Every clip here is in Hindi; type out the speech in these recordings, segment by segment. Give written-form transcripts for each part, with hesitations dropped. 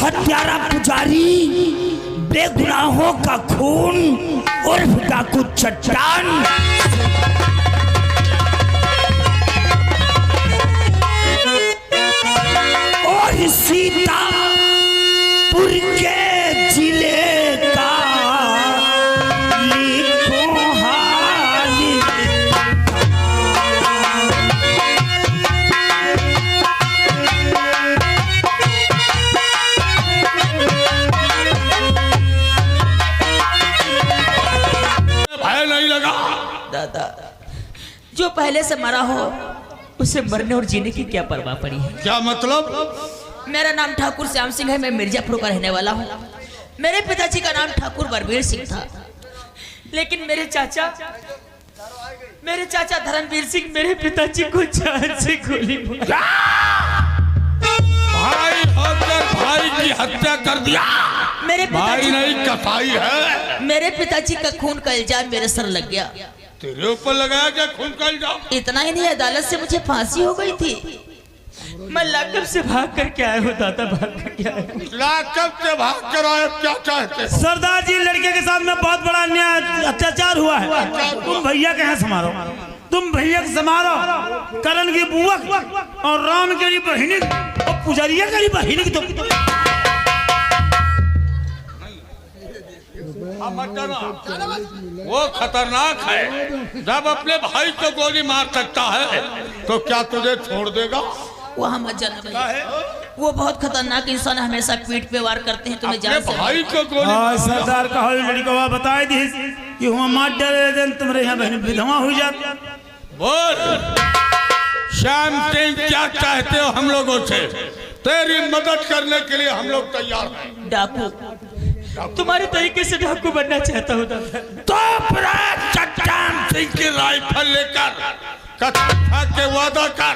हत्यारा पुजारी, बेगुनाहों का खून उर्फ डाकू चट्टान। और सीतापुर के जिले का लिखो हाल। भय नहीं लगा? दादा, जो पहले से मरा हो उसे मरने और जीने की क्या परवाह पड़ी है? क्या मतलब? मेरा नाम ठाकुर श्याम सिंह है, मैं मिर्जापुर का रहने वाला हूँ। मेरे पिताजी का नाम ठाकुर बलबीर सिंह था, लेकिन मेरे चाचा धर्मवीर सिंह मेरे पिताजी को जान से गोली मारा। भाई होकर भाई की हत्या कर दिया। मेरे भाई पिताजी नहीं कसाई है। मेरे पिताजी का खून का इल्जाम मेरे सर लग गया। तेरे ऊपर लगाया क्या खून का इल्जाम? इतना ही नहीं, अदालत से मुझे फांसी हो गई थी। मैं लाकअप से भाग कर के आया हूँ दादा, भाग कर के आया हूँ। लाकअप से भाग कर आए, क्या चाहते हो? सरदार जी, लड़के के साथ में बहुत बड़ा अन्याय अत्याचार हुआ है। तुम भैया के यहाँ समारो, तुम भैया के समारो। करण की बुआ और राम के बहिनी और पुजारिया की बहिनी की वो खतरनाक है। जब अपने भाई को गोली मार सकता है तो क्या तुझे छोड़ देगा? वहाँ मत जाना भैया, वो बहुत खतरनाक इंसान, हमेशा पीठ पे वार करते हैं। तुम्हें जान से भाई को गोली सरदार का लड़का बताए दी कि हुआ मार डरे तुम्हारे यहाँ बहन विधवा हो जाती। बोल श्याम सिंह, क्या चाहते हो हम लोगों से? तेरी मदद करने के लिए हम लोग तैयार हैं। डाकू, तुम्हारे तरीके से डाकू बनना चाहता हूँ दादा। तो चट्टान सिंह की राइफल लेकर कथा के वादा कर,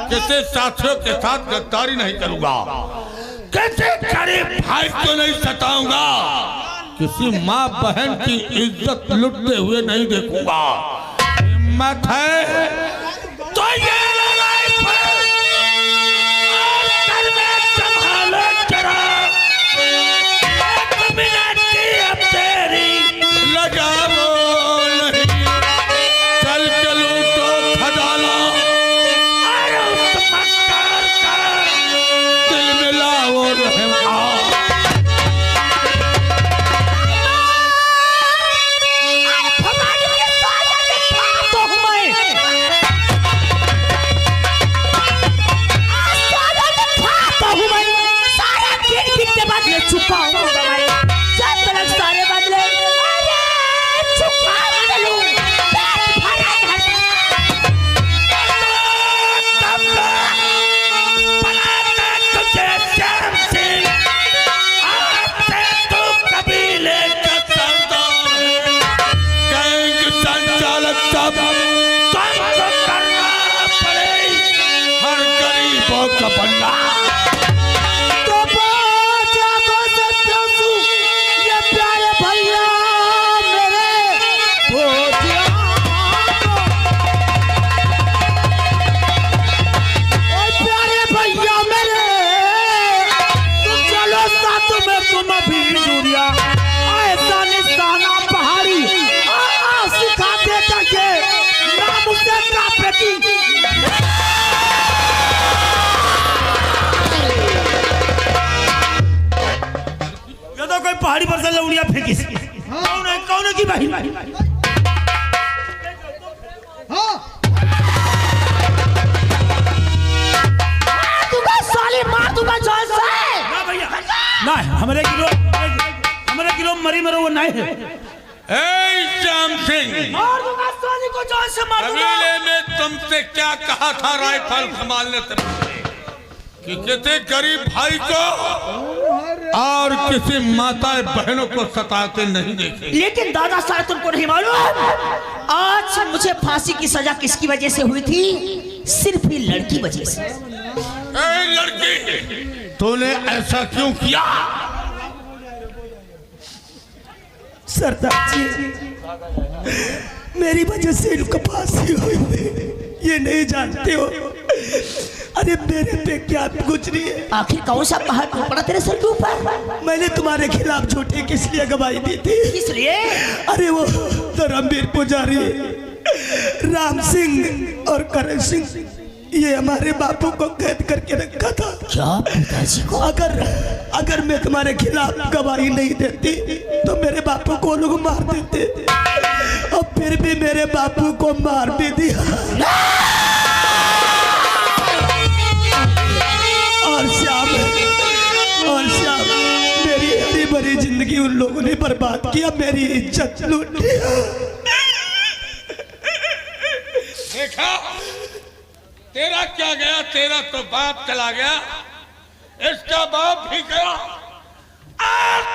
किसी साथियों के साथ गद्दारी नहीं करूंगा, किसी गरीब भाई को नहीं सताऊंगा, किसी माँ बहन की इज्जत लुटते हुए नहीं देखूंगा। हिम्मत है तो ये पहाड़ी पर से लौड़िया फेंकी। कौन है की भाई? साले मार दूंगा जान से। ना भैया ना, हमारे किलो मरी मरो वो नहीं है। श्याम सिंह, मार दूंगा साले को जान से, मार दूंगा। कबीले में तुमसे क्या कहा था राइफल संभालने से पहले कि किसी गरीब भाई को और किसी माता बहनों को सताते नहीं देखे? लेकिन दादा साहब, तुमको नहीं मालूम आज मुझे फांसी की सजा किसकी वजह से हुई थी? सिर्फ ये लड़की वजह से। लड़की, तूने ऐसा क्यों किया? सरदार जी, मेरी वजह से इनका फांसी हुई, ये नहीं जानते हो। अरे मेरे पे क्या गुजरी है? आखिर कौन सा पहाड़ टूट पड़ा तेरे सर के ऊपर? मैंने तुम्हारे खिलाफ झूठे किस लिए गवाही दी थी? किस लिए? अरे वो धर्मवीर पुजारी राम सिंह और करण सिंह, ये हमारे बापू को कैद करके रखा था। क्या पिताजी को? अगर मैं तुम्हारे खिलाफ गवाही नहीं देती तो मेरे बापू को लोग मार देते, और फिर भी मेरे बापू को मार भी दिया। और श्याम मेरी हरी भरी जिंदगी उन लोगों ने बर्बाद किया, मेरी इज्जत लूट लिया। देखा तेरा क्या गया, तेरा तो बाप चला गया, इसका बाप भी गया।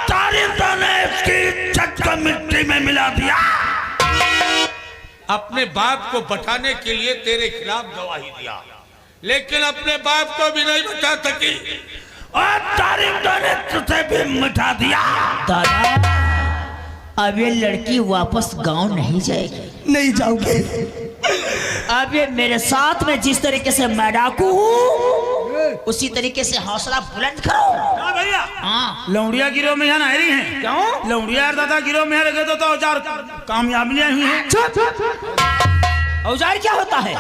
तारीफों ने इसकी इज्जत को मिट्टी में मिला दिया। अपने बाप को बचाने के लिए तेरे खिलाफ गवाही दिया, लेकिन अपने बाप को भी नहीं बचा सकी, और तारीफों ने तुझे भी मिटा दिया। दादा, अब ये लड़की वापस गांव नहीं जाएगी। नहीं जाओगे? अब ये मेरे साथ में जिस तरीके से मैं डाकू हूँ, उसी तरीके से हौसला बुलंद करो। हाँ भैया, हाँ, लौंडिया गिरोह में यहाँ नहीं है। क्यों? लौंडिया दादा गिरोह में रखे तो औजार कामयाबियां हुई हैं। औजार क्या होता है?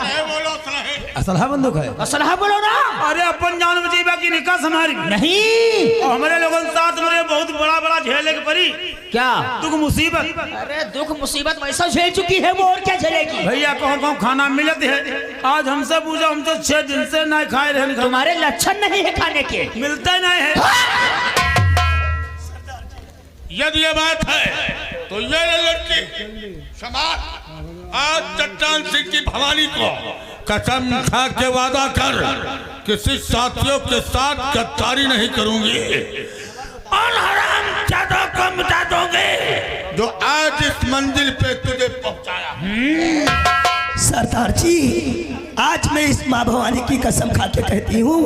असलहा बंदूक है। असलहा बोलो ना। अरे अपन जान बचीबा की निकास हमारी नहीं, और हमारे लोगों के साथ मेरे बहुत बड़ा बड़ा झेले के परी क्या दुख मुसीबत। अरे दुख मुसीबत वैसा झेल चुकी है वो, और क्या झेलेगी? भैया कहो कहो खाना मिलत है, आज हमसे पूछो, हम तो 6 दिन से नहीं खाए रहे। तुम्हारे लक्षण नहीं है खाने के, मिलते नहीं है। यदि ये बात है तो ये लड़की समाज आज चट्टान सिंह की भवानी को कसम खा के वादा कर किसी साथियों के साथ गद्दारी नहीं करूंगी, और हरामजादों को मिटा दोगे जो आज इस मंजिल पे तुझे पहुंचाया। सरदार जी, आज मैं इस माँ भवानी की कसम खा के कहती हूँ,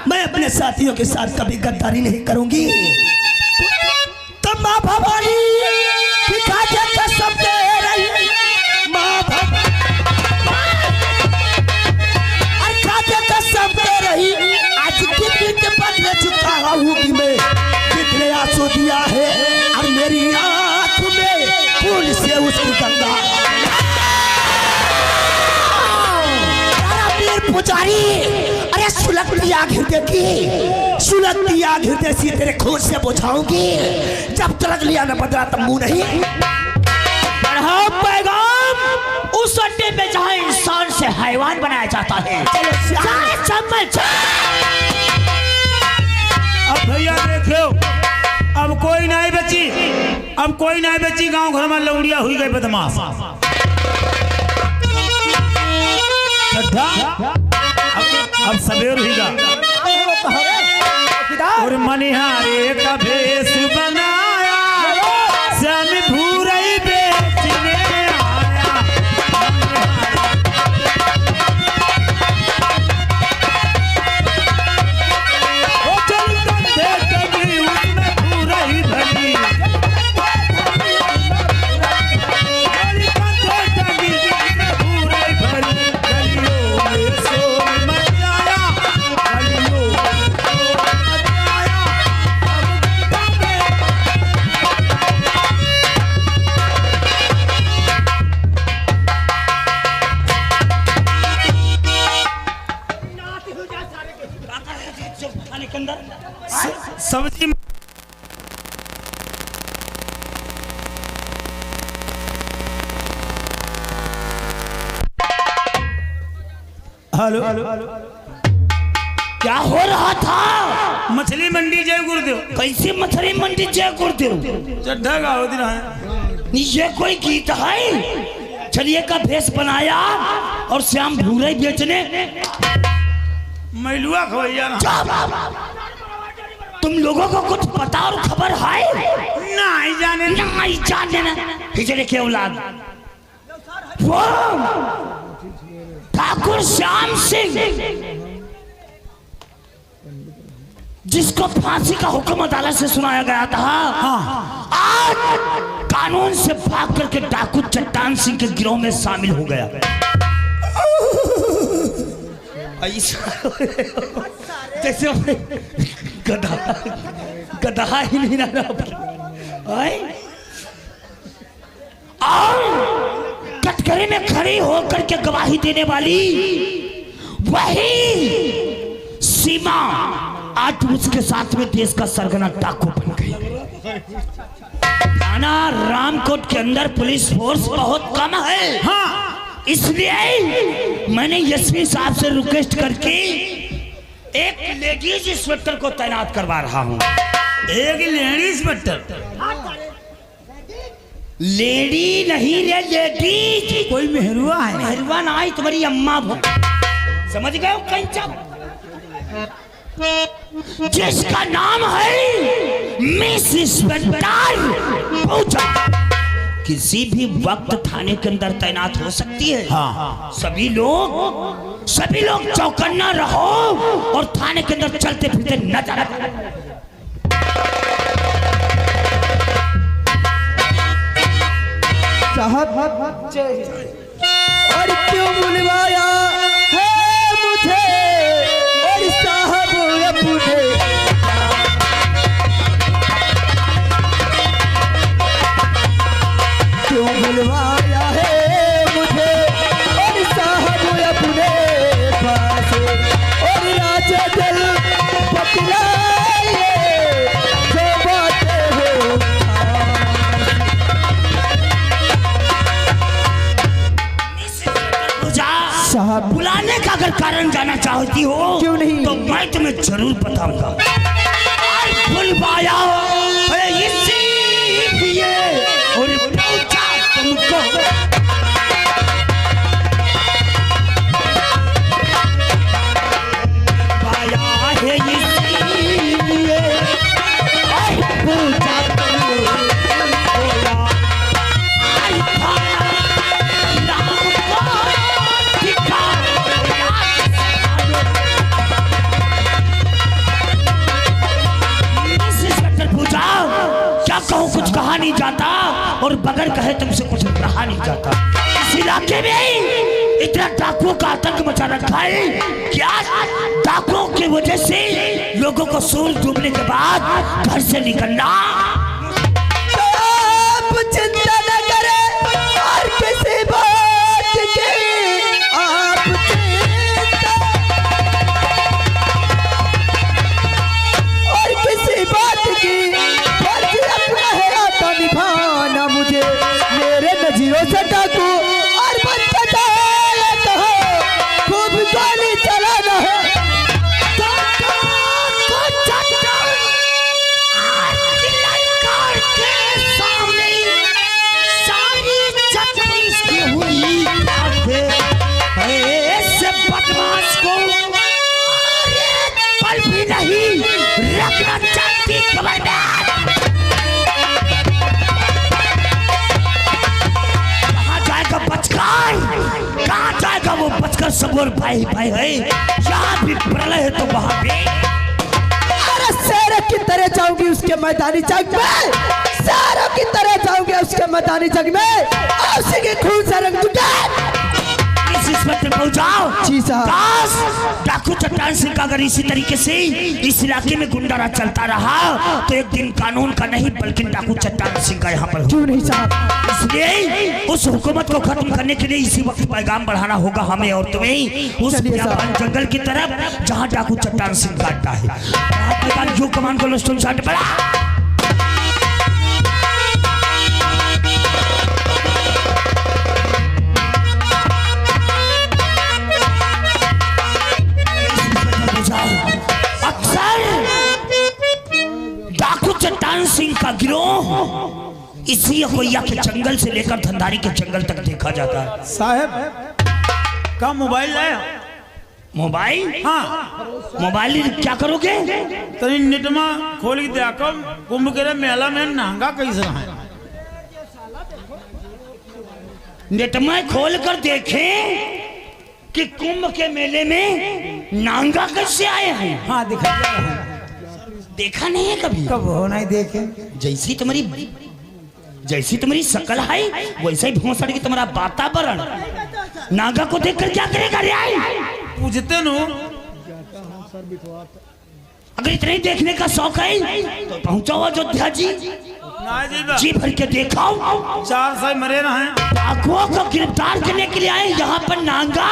मैं अपने साथियों के साथ कभी गद्दारी नहीं करूंगी। तो माँ भवानी खा के कसम दे रही, माँ खा के कसम दे रही, आज कितने के बदले चुका हूँ कि मैं कितने आंसू दिया है, और मेरी आंख में फूल से उसकी गंगा। पुजारी, अरे सुलगती आग हृदय की, सुलगती आग हृदय से तेरे खून से बुझाऊंगी। जब तक लिया न बदला तब मुंह नहीं बढ़ाओ पैगाम उस अड्डे पे जहाँ इंसान से हैवान बनाया जाता है। अब भैया देखो, अब कोई नहीं बची, अब कोई नहीं बची। गांव घर में लौड़िया हुई गई बदमाश। अब सवेर हुईगा और मनिहारे का भेष बनाया, श्याम भूरई बेचने आया। वो चल कंधे कभी उसमें भूरई भरी, चल कंधे कभी उसमें भूरई भरी। गलियों में शोर मच आया, गलियों में शोर मच आया। सब्जी हेलो, क्या हो रहा था? मछली मंडी जय गुरुदेव। कैसी मछली मंडी जय गुरुदेव? चड्ढा गाओ दिन है। ये कोई गीत है? छलिए का भेष बनाया और श्याम भूरे बेचने। मैलुआ खवैया ना। तुम लोगों को कुछ पता और खबर है? नहीं जाने, नहीं जाने ना। हिजड़े के औलाद वो ठाकुर श्याम सिंह, जिसको फांसी का हुक्म अदालत से सुनाया गया था, आज कानून से भाग करके डाकू चट्टान सिंह के गिरोह में शामिल हो गया। ऐसा जैसे गधा गधा ही नहीं रहा और कटघरे में खड़ी होकर के गवाही देने वाली वही सीमा आज उसके साथ में देश का सरगना डाकू बन गई। थाना रामकोट के अंदर पुलिस फोर्स बहुत कम है। हाँ, इसलिए मैंने एसपी साहब से रिक्वेस्ट करके एक लेडीज इंस्पेक्टर को तैनात करवा रहा हूँ। एक लेडी इंस्पेक्टर? लेडी नहीं रे, लेडीज। कोई मेहरुआ है? मेहरुआ ना आई, तुम्हारी अम्मा समझ गए हो कंचा, जिसका नाम है मिस इंस्पेक्टर पूजा। किसी भी वक्त थाने के अंदर तैनात हो सकती है। हाँ। सभी लोग चौकन्ना रहो और थाने के अंदर चलते फिरते न जाना। और क्यों बुलवाया है मुझे और साहब अपने, क्यों बुलवाया है मुझे और साहब अपने पास, और राजा दिल बतलाए जो बातें हो। बुलाने का अगर कारण जाना चाहती हो क्यों नहीं, तो मैं तुम्हें जरूर बताऊंगा। बुलवाया इसीलिए और पूछा तुमको, पाया है इसीलिए पूछा कहूं कुछ कहा नहीं जाता और बगैर कहे तुमसे कुछ कहा नहीं जाता। इस इलाके में इतना डाकुओं का आतंक मचा रखा है क्या? डाकुओं की वजह से लोगों को सूरज डूबने के बाद घर से निकलना। आप चिंता न करें और किसी बात की आप चिंता, और किसी बात की निभाना मुझे मेरे नजरों से डाकू और बच्चा खूब गोली चलाना है। बदमाश को पल भी नहीं रखना चाहती खबरदार। कहाँ जाएगा वो बचकर सब और भाई भाई है। यहाँ भी प्रलय है तो वहाँ भी अरे शेर की तरह जाऊंगी उसके मैदानी जंग में, शेरों की तरह जाऊंगी उसके मैदानी जंग में, उसी के खून से रंग जुटा। इस इंस्पेक्टर पहुंचाओ। जी साहब। डाकू चट्टान सिंह का अगर इसी तरीके से इस इलाके में गुंडारा चलता रहा तो एक दिन कानून का नहीं बल्कि डाकू चट्टान सिंह का यहाँ पर क्यों नहीं साहब। इसलिए उस हुकूमत को खत्म करने के लिए इसी वक्त पैगाम बढ़ाना होगा हमें और तुम्हें उस बियाबान जंगल की तरफ जहाँ डाकू चट्टान सिंह काटता है। पैगाम जो कमान को लस्टोन साठ पड़ा। चट्टान सिंह का गिरोह इसी अकोया के जंगल से लेकर धंधारी के जंगल तक देखा जाता है। साहब का मोबाइल लाया? मोबाइल? हाँ। मोबाइल क्या करोगे? तनी नेटमा खोल के देखो कुंभ के मेला में नंगा कैसे है। नेटमा खोल कर देखें कि कुंभ के मेले में नांगा कैसे आए हैं। हाँ दिखा देखा नहीं है कभी? कब हो नहीं देखे। जैसी तुम्हारी शक्ल है वैसा ही भोसड़ी की तुम्हारा वातावरण। नागा को देखकर क्या करेगा रे? पूछते नु अगर इतने देखने का शौक है तो पहुंचो अयोध्या जी, ना जी बा। जी भर के देखाओ। 4 साल मरे ना हैं। डाकुओं को गिरफ्तार करने के लिए आए यहाँ पर नांगा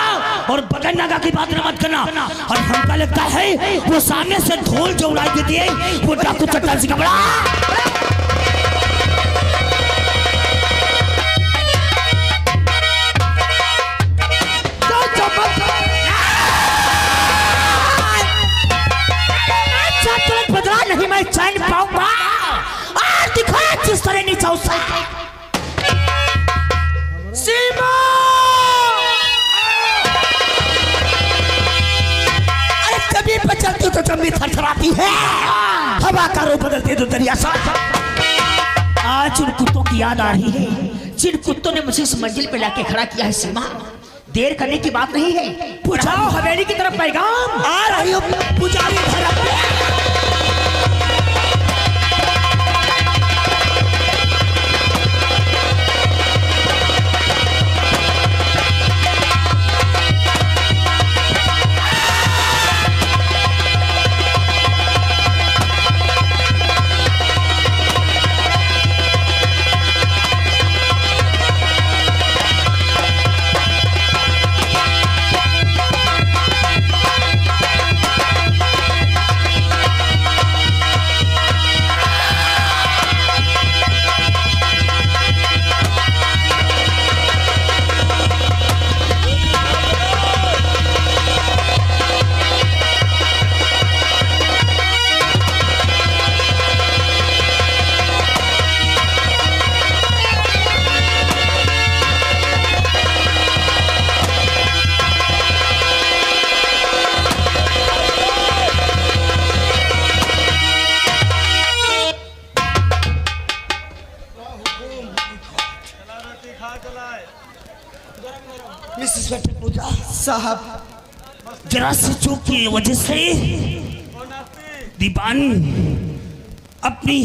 और बगल नांगा की बात न मत करना। और हमका लगता है वो सामने से ढोल जो उड़ाई देती है वो डाकू चट्टान सिंह का बड़ा। बदला नहीं मैं चैन पाऊंगा और दिखाया जिस तरह नीचे उस सीमा। अरे कभी पर चलती तो जमीन थरथराती है, हवा का रूप बदलते तो दरिया सा। आज उन कुत्तों की याद आ रही है जिन कुत्तों ने मुझे इस मंजिल पे लाके खड़ा किया है। सीमा, देर करने की बात नहीं है, पुजारी हवेली की तरफ पैगाम आ रही हो। पुजारी साहब जरा से चूक की वजह से दीवान अपनी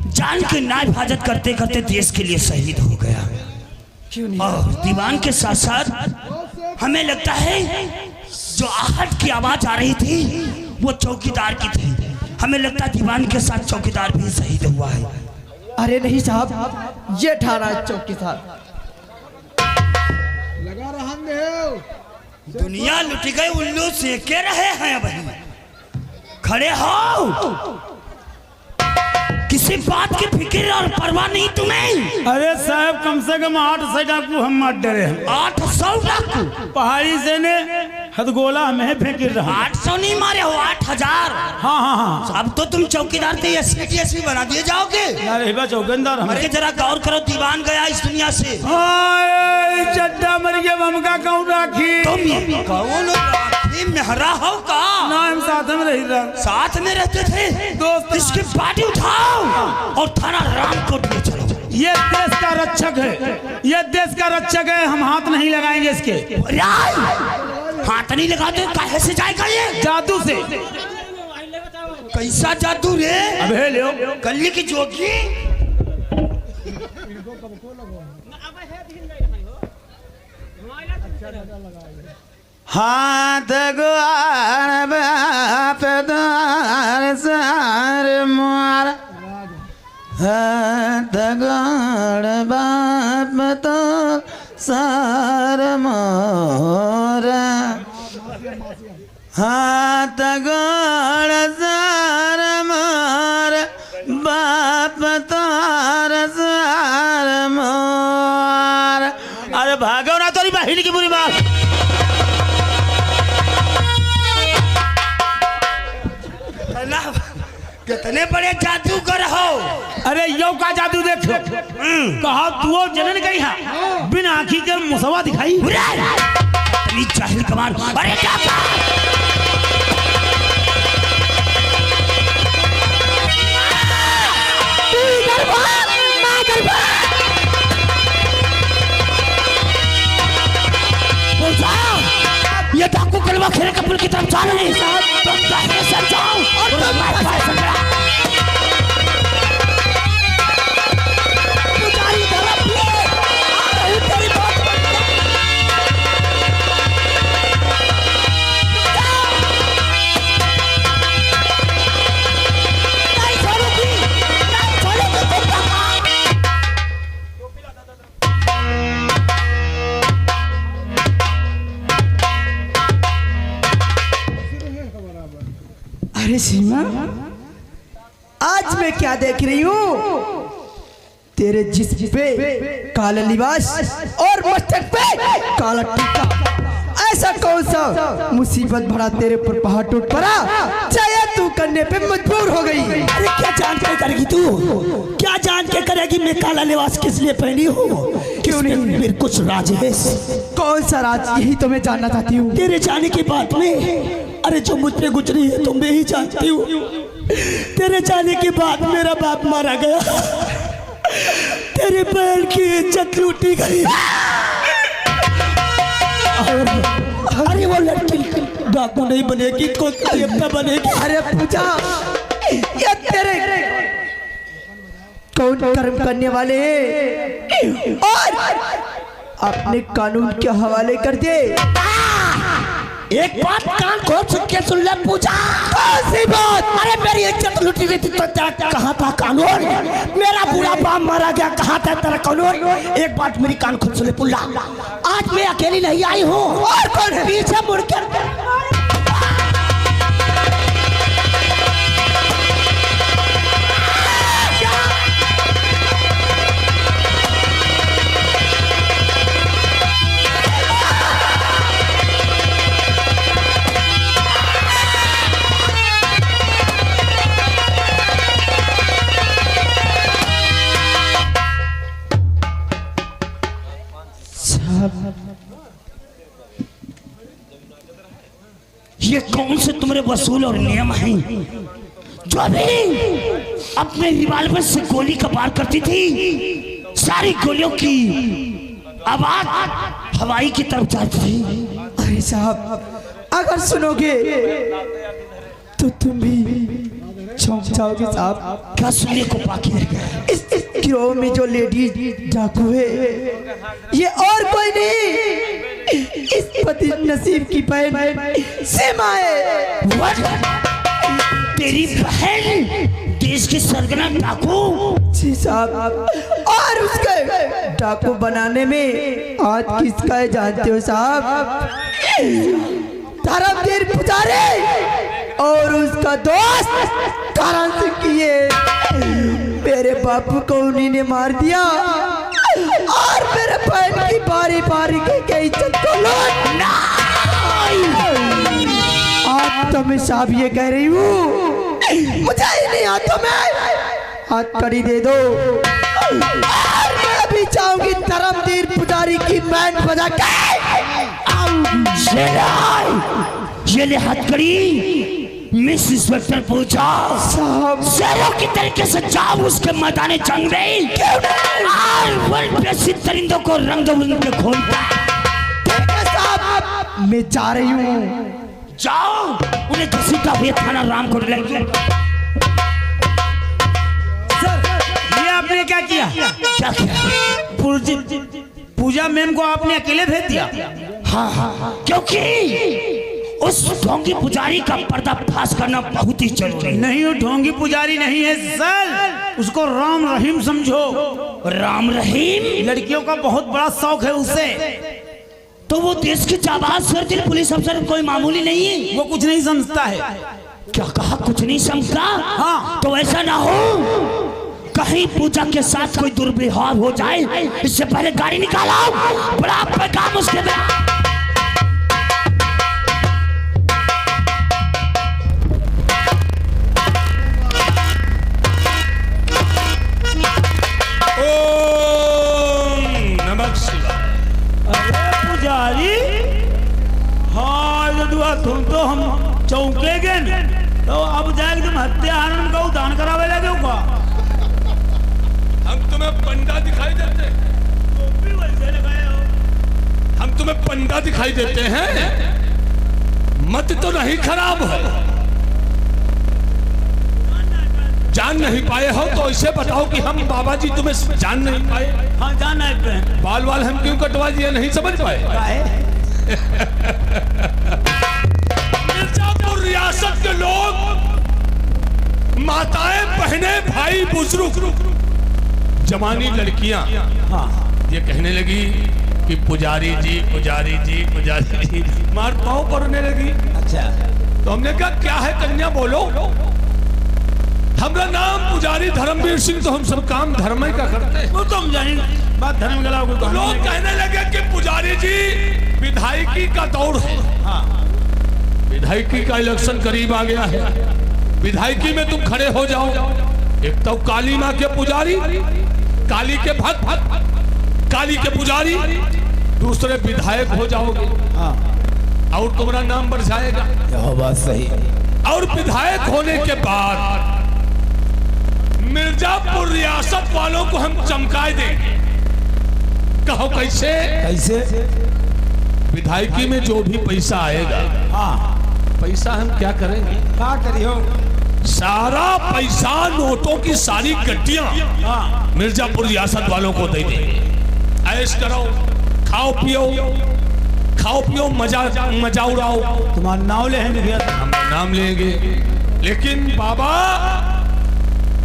जान की ना हिफाजत करते करते देश के लिए शहीद हो गया। क्यों नहीं? और दीवान के साथ साथ हमें लगता है जो आहट की आवाज आ रही थी वो चौकीदार की थी। हमें लगता है दीवान के साथ चौकीदार भी शहीद हुआ है। अरे नहीं साहब, ये ठाना है चौकीदार। लगा रहा दुनिया लुट गई, उल्लू सेके रहे हैं। भाई खड़े हो, किसी बात की फिक्र और परवाह नहीं तुम्हें? अरे साहब कम से कम 800 डाकू हम मार डरे हैं। 800 डाकू? पहाड़ी से ने हथगोला हमें फेंक रहा। 800 नहीं मारे हो, 8000। हाँ हाँ हाँ। अब तो तुम चौकीदार थे, एसपी बना दिए जाओगे। अरे चौकीदार अरे जरा गौर करो, दीवान गया इस दुनिया से। चड्डा मर गया, हमका कौन राखी? तुम कौन राखी? मेहरा हो का? ना हम साथ में रही था। साथ में रहते थे दोस्त। इसकी पार्टी उठाओ और थाना रामकोट में चलो। ये देश का रक्षक है, ये देश का रक्षक है, हम हाथ नहीं लगाएंगे इसके। हाथ नहीं लगाते काहे से जाएगा ये? जादू से। कैसा जादू रे? अबे लो कल्ली की जोगी। हाथ गुआर बाप द्वार सार मार, हाथ गुआर बाप तो सार मोरा, हाथ गुआर सार मोर बाप तार सार मोर। अरे भागो ना, तोरी बहन की बुरी बात। कितने बड़े जादूगर हो? अरे यो का जादू देखो। कहा तू जनन गई है, बिना आँखी के मुसवा दिखाई। जाहिल कमाल। अरे क्या ये डाकू कलवा खेल के पुल की तरफ जा रहे हैं। तुम दाहिने से जाओ और तुम बाएं से जाओ। पुजारी तरफ ले आ रही तेरी बात। सीमा, आज मैं क्या देख रही हूँ? तेरे जिस्म पे काला लिबास और मस्तक पे काला टीका। ऐसा कौन सा मुसीबत भरा तेरे पर पहाड़ टूट पड़ा, चाहे तू करने पे मजबूर हो गई? अरे क्या जान के करेगी तू? क्या जान के करेगी मैं काला लिबास किस लिए पहनी हूँ? क्यों नहीं? मेरे कुछ राज है। कौन सा राज? यही तो मैं जानना चाहती हूँ। तेरे जाने की बात में, अरे जो मुझ पे गुजरी है तुम भी ही जानती हूँ। तेरे जाने के बाद मेरा बाप मारा गया, तेरे बहन की इज्जत लूटी गई, अरे वो लड़की डाकू नहीं बनेगी, कोई बनेगी। अरे पूजा, ये तेरे कौन कर्म करने वाले हैं और अपने कानून के हवाले कर दे। एक बात कान खोल के सुन ले पूजा। ऐसी बात? अरे मेरी इज्जत लुटी गई थी तो कहाँ था कानून? मेरा बूढ़ा बाप मारा गया, कहाँ था तेरा कानून? एक बात मेरी कान खोल सुन ले पुल्ला, आज मैं अकेली नहीं आई हूँ, और कौन है? पीछे मुड़कर ये कौन से तुम्हारे वसूल और नियम हैं जो अभी अपने रिवाल्वर से गोली का वार करती थी? सारी गोलियों की आवाज हवाई की तरफ जाती थी। अरे साहब, अगर सुनोगे तो तुम भी चौंक जाओगे साहब। क्या सुनने को बाकी रह गया? इस गिरोह में जो लेडी डाकू है, ये और कोई नहीं, इस पति नसीब की बहन सीमा है। तेरी बहन देश की सरगना डाकू? जी साहब, और उसके डाकू बनाने में आज किसका है जानते हो साहब? धर्मवीर पुजारी और उसका दोस्त करण सिंह की है। मेरे बापू को उन्हीं ने मार दिया और मेरे बहन की बारी बारी के इज्जत को लूट। आज तो मैं साहब ये कह रही हूँ, मुझे ही नहीं हाथों में हाथ कड़ी दे दो, और मैं भी चाहूंगी धर्मवीर पुजारी की बैंड बजा के ये ले हथकड़ी। मिस इंस्पेक्टर पूछा शेरों की तरीके से जाओ उसके मैदान जंग में, और वनप्रसिद्ध परिंदों को रंग उनके खोलता। साहब, मैं जा रही हूँ। जाओ, उन्हें घसीटा हुए थाना रामकोट लेके। ये आपने क्या किया? क्या किया? पूजा मैम को आपने अकेले भेज दिया? हाँ, क्योंकि उस ढोंगी पुजारी का पर्दाफाश करना बहुत ही जरूरी है। नहीं, वो ढोंगी पुजारी नहीं है सर, उसको राम रहीम समझो। राम रहीम? लड़कियों का बहुत बड़ा शौक है उसे। तो वो देश की जाबाज सरदिल पुलिस अफसर कोई मामूली नहीं है। वो कुछ नहीं समझता है। क्या कहा? कुछ नहीं समझता? हाँ। तो ऐसा ना हो कहीं पूजा के साथ कोई दुर्व्यवहार हो जाए, इससे पहले गाड़ी निकालो, बड़ा पैगाम उसके बाद। तुम तो हम चौके गए तो अब जाए तुम हत्या हरण का दान करावे लगे का। हम तुम्हें पंडा दिखाई देते हैं? तो भी वैसे लगाए हो। हम तुम्हें पंडा दिखाई देते हैं? मत तो नहीं खराब है। जान नहीं पाए हो तो इसे बताओ कि हम बाबा जी तुम्हें जान नहीं पाए। हाँ, जान है। बाल वाल हम क्यों कटवा दिए नहीं समझ पाए? मिर्जापुर रियासत के लोग, माताएं, बहनें, भाई, बुजुर्ग, जवानी लड़कियां, हाँ, ये कहने लगी कि पुजारी जी, पुजारी जी, पुजारी जी, मार पाँव पड़ने लगी। अच्छा, तो हमने कहा क्या है कन्या बोलो। हमारा नाम पुजारी धर्मवीर सिंह, तो हम सब काम धर्म ही का करते हैं। वो तो हम जानी बात धर्म गला को तो लोग कहने लगे कि पुजारी जी विधायकी का दौर है। विधायकी का इलेक्शन करीब आ गया है, विधायकी में तुम खड़े हो जाओ। एक तो काली माँ के पुजारी, काली के भक्त, काली के पुजारी, दूसरे विधायक हो जाओगे और तुम्हारा नाम बढ़ जाएगा। यह बात सही। और विधायक होने के बाद मिर्जापुर रियासत वालों को हम चमकाए देंगे। कहो कैसे? कैसे? विधायकी में जो भी पैसा आएगा, पैसा हम क्या करेंगे? क्या करियो? सारा पैसा नोटों की सारी गड्डियां मिर्जापुर रियासत वालों को दे देंगे। ऐश करो, खाओ पियो, मजा उड़ाओ। तुम्हारा नाम ले भैया, हम नाम लेंगे, लेकिन बाबा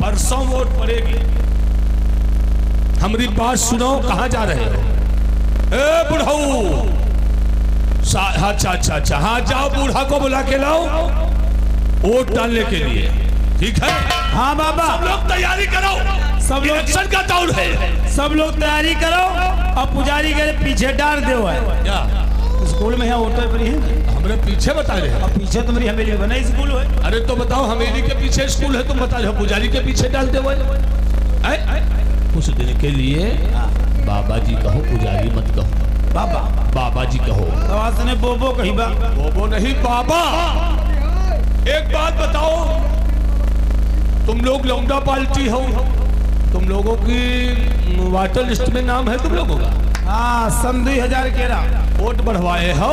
परसों वोट पड़ेगी। हमारी बात सुनो, कहाँ जा रहे हो? ए बुढ़ऊ, अच्छा, हाँ जाओ, बूढ़ा को बुला के लाओ वोट डालने के लिए, ठीक है? हाँ बाबा, सब लोग तैयारी करो, सब लोग इलेक्शन का दौर है। सब लोग तैयारी करो और पुजारी के पीछे डाल दो है। क्या स्कूल में यहाँ ऑटो पर है, हमरे पीछे बता रहे हो? और पीछे तुम्हारी हवेली बना स्कूल है। अरे तो बताओ, हवेली के पीछे स्कूल है, तुम बता रहे हो पुजारी के पीछे डाल दे। कुछ दिन के लिए बाबा जी कहो, पुजारी मत कहो। बाबा जी कहो। तो ने बोबो कही बा। बोबो नहीं, बाबा। एक बात बताओ, तुम लोग लौंडा पार्टी हो, तुम लोगों की वाटर लिस्ट में नाम है तुम लोगों का? हाँ, सन 2011 वोट बढ़वाए हो।